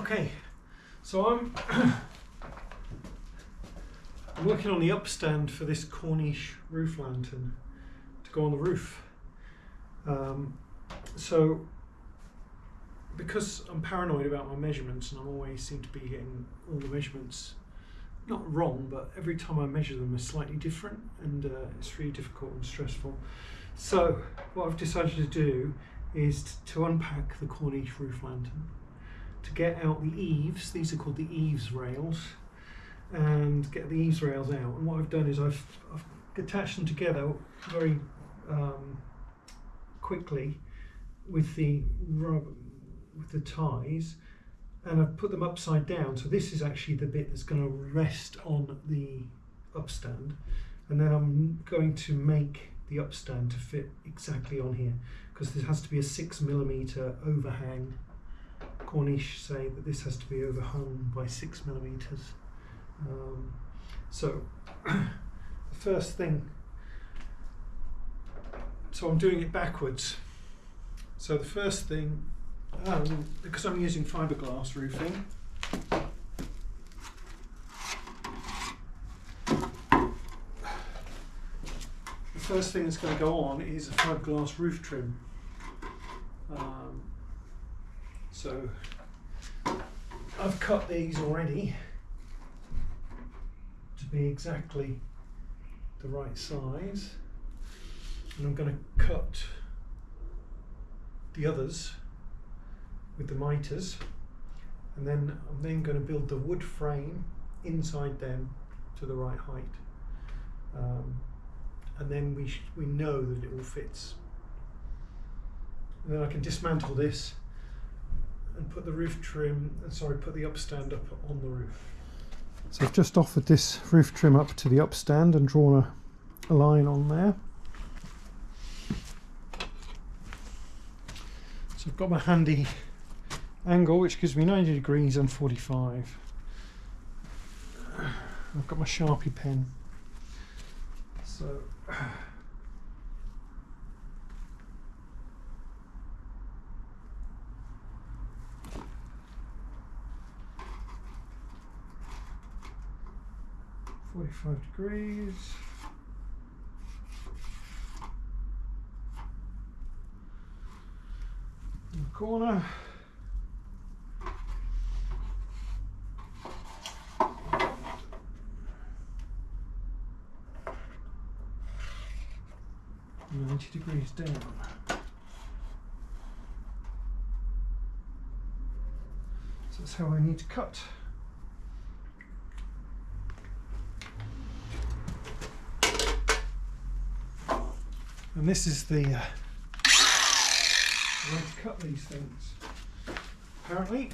Okay, so I'm working on the upstand for this Cornish roof lantern to go on the roof. So because I'm paranoid about my measurements and I always seem to be getting all the measurements not wrong, but every time I measure them are slightly different, and it's really difficult and stressful. So what I've decided to do is to unpack the Cornish roof lantern, to get out the eaves. These are called the eaves rails, and get the eaves rails out. And what I've done is I've attached them together very quickly with the rubber, with the ties, and I've put them upside down. So this is actually the bit that's going to rest on the upstand, and then I'm going to make the upstand to fit exactly on here, because this has to be a 6mm overhang. Cornish say that this has to be overhung by 6mm. So the first thing, so I'm doing it backwards. So the first thing, because I'm using fiberglass roofing, the first thing that's going to go on is a fiberglass roof trim. So I've cut these already to be exactly the right size, and I'm going to cut the others with the miters, and then I'm going to build the wood frame inside them to the right height, and then we know that it all fits. And then I can dismantle this and put the roof trim, put the upstand up on the roof. So I've just offered this roof trim up to the upstand and drawn a line on there. So I've got my handy angle, which gives me 90 degrees and 45. I've got my Sharpie pen. So .45 degrees. In the corner. And 90 degrees down. So that's how I need to cut. And this is the way to cut these things, apparently.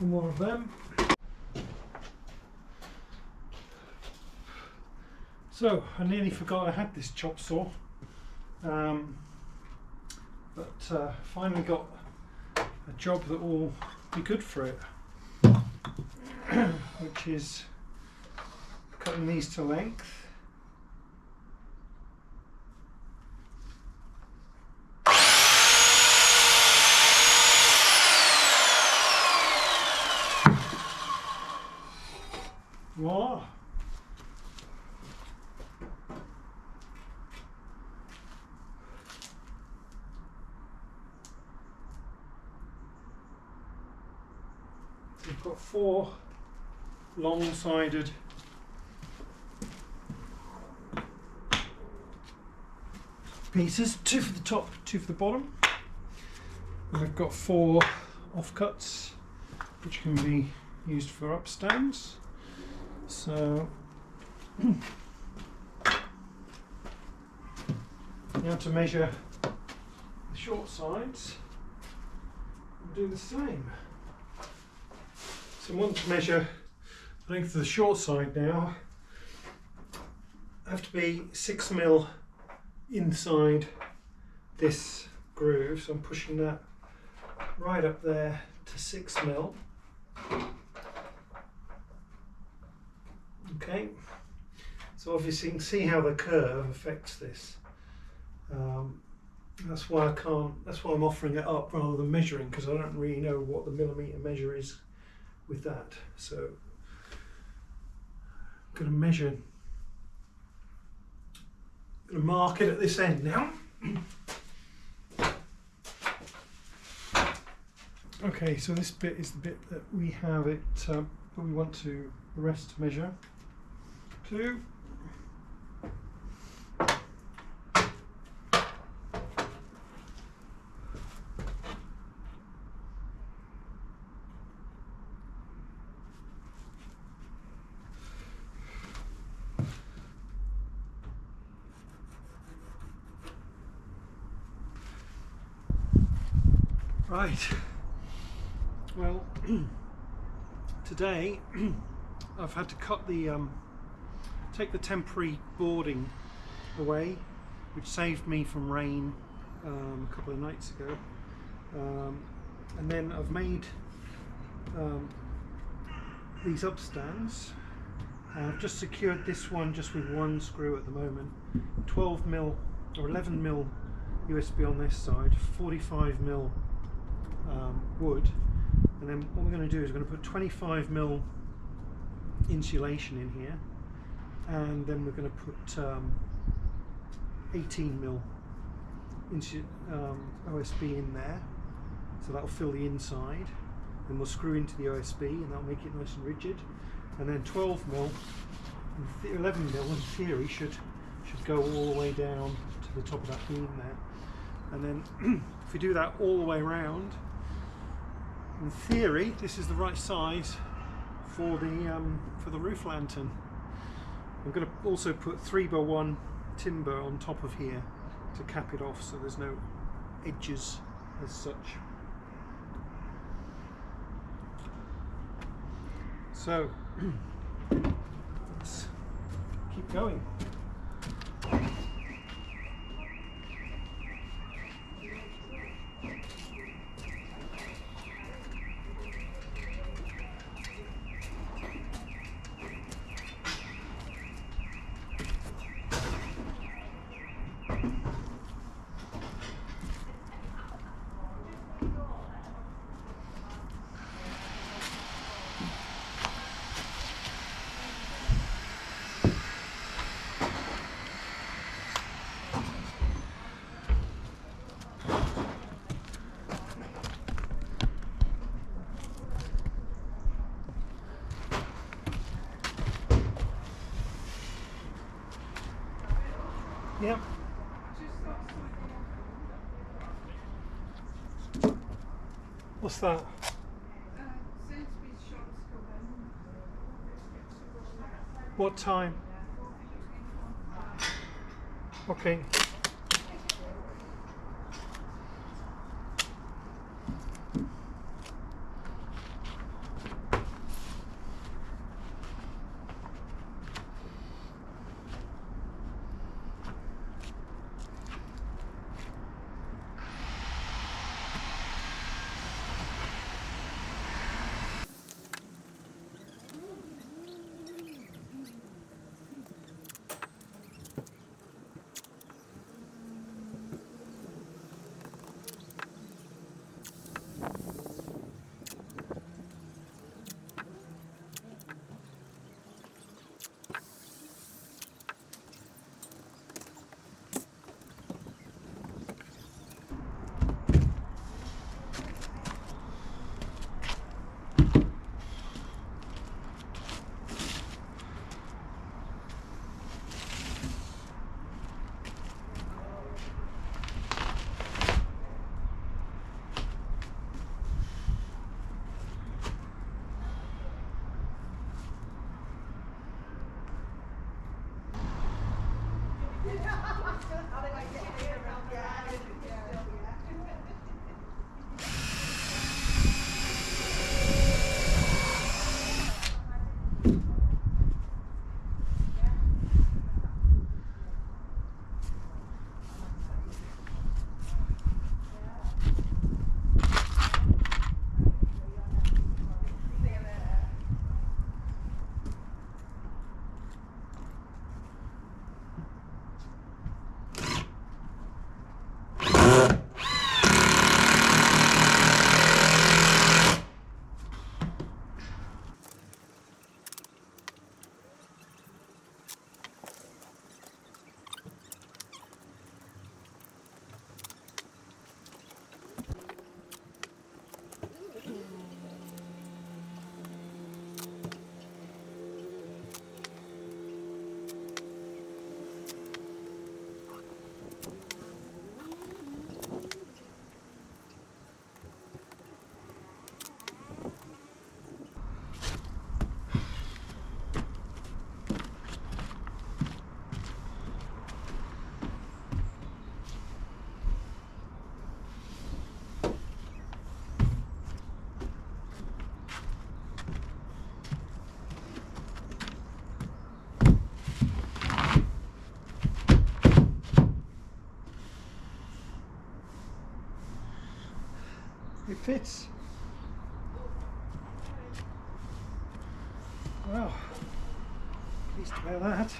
couple more of them. So I nearly forgot I had this chop saw, but finally got a job that will be good for it, which is cutting these to length. Voila! So we've got 4 long-sided pieces, 2 for the top, 2 for the bottom. And we've got 4 offcuts, which can be used for upstands. So now to measure the short sides, we'll do the same. So I want to measure the length of the short side now. I have to be 6 mil inside this groove, so I'm pushing that right up there to 6 mil. Okay, so obviously you can see how the curve affects this. That's why I'm offering it up rather than measuring, because I don't really know what the millimetre measure is with that. So I'm going to measure, I'm going to mark it at this end now. Okay, so this bit is the bit that we have it, that we want to the rest to measure to. Right, well, today I've had to cut the, take the temporary boarding away, which saved me from rain a couple of nights ago, and then I've made these upstands. I've just secured this one just with 1 screw at the moment, 12 mil or 11 mil USB on this side, 45 mil wood, and then what we're going to do is we're going to put 25 mil insulation in here, and then we're going to put 18 mil OSB in there, so that'll fill the inside. Then we'll screw into the OSB and that'll make it nice and rigid, and then 12 mil, 11 mil in theory should go all the way down to the top of that beam there. And then if we do that all the way around, in theory this is the right size for the roof lantern. I'm going to also put 3x1 timber on top of here to cap it off, so there's no edges as such. So let's keep going. Yep. What's that? What time? Okay. It fits. Well, pleased about that.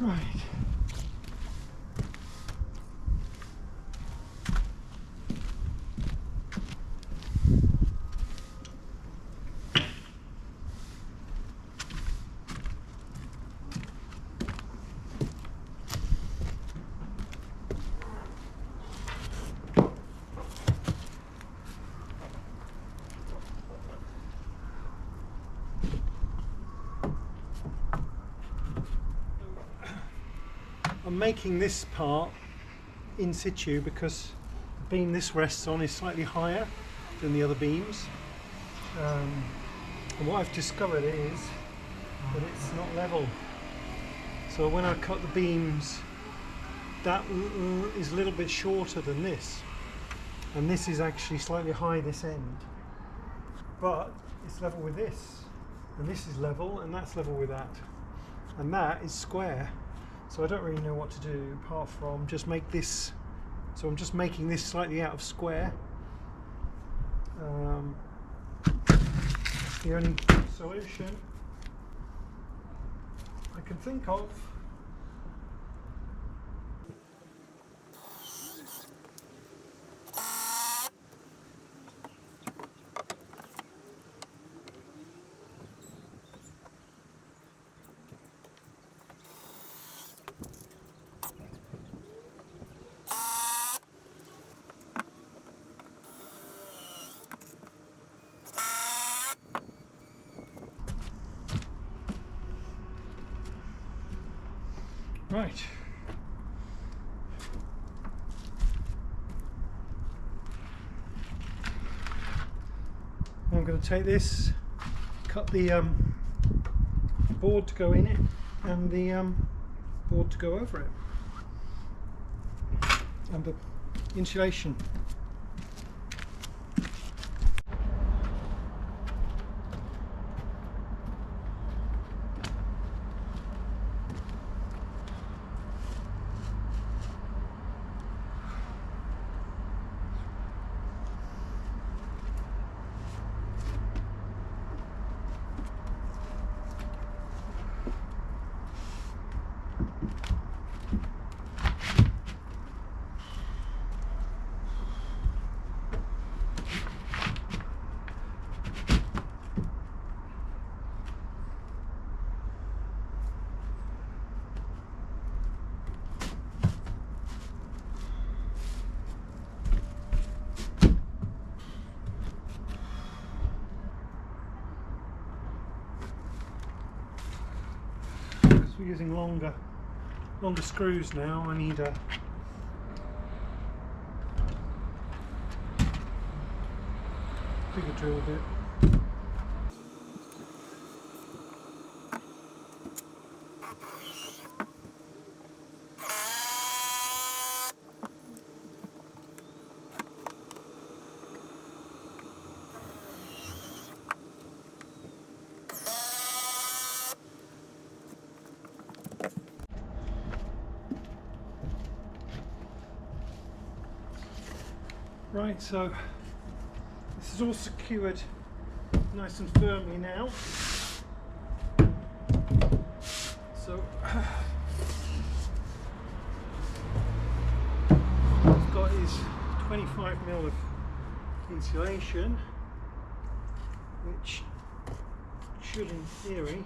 Right. I'm making this part in situ because the beam this rests on is slightly higher than the other beams. And what I've discovered is that it's not level. So when I cut the beams, that is a little bit shorter than this. And this is actually slightly high this end. But it's level with this. And this is level, and that's level with that. And that is square. So I don't really know what to do apart from just make this. So I'm just making this slightly out of square. That's the only solution I can think of. Right. I'm going to take this, cut the board to go in it and the board to go over it, and the insulation. We're using longer screws now. I need a bigger drill bit. Right, so this is all secured nice and firmly now. So what I've got is 25mm of insulation, which should in theory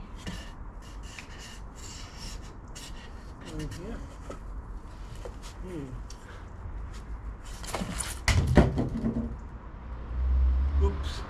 go in here. Oops.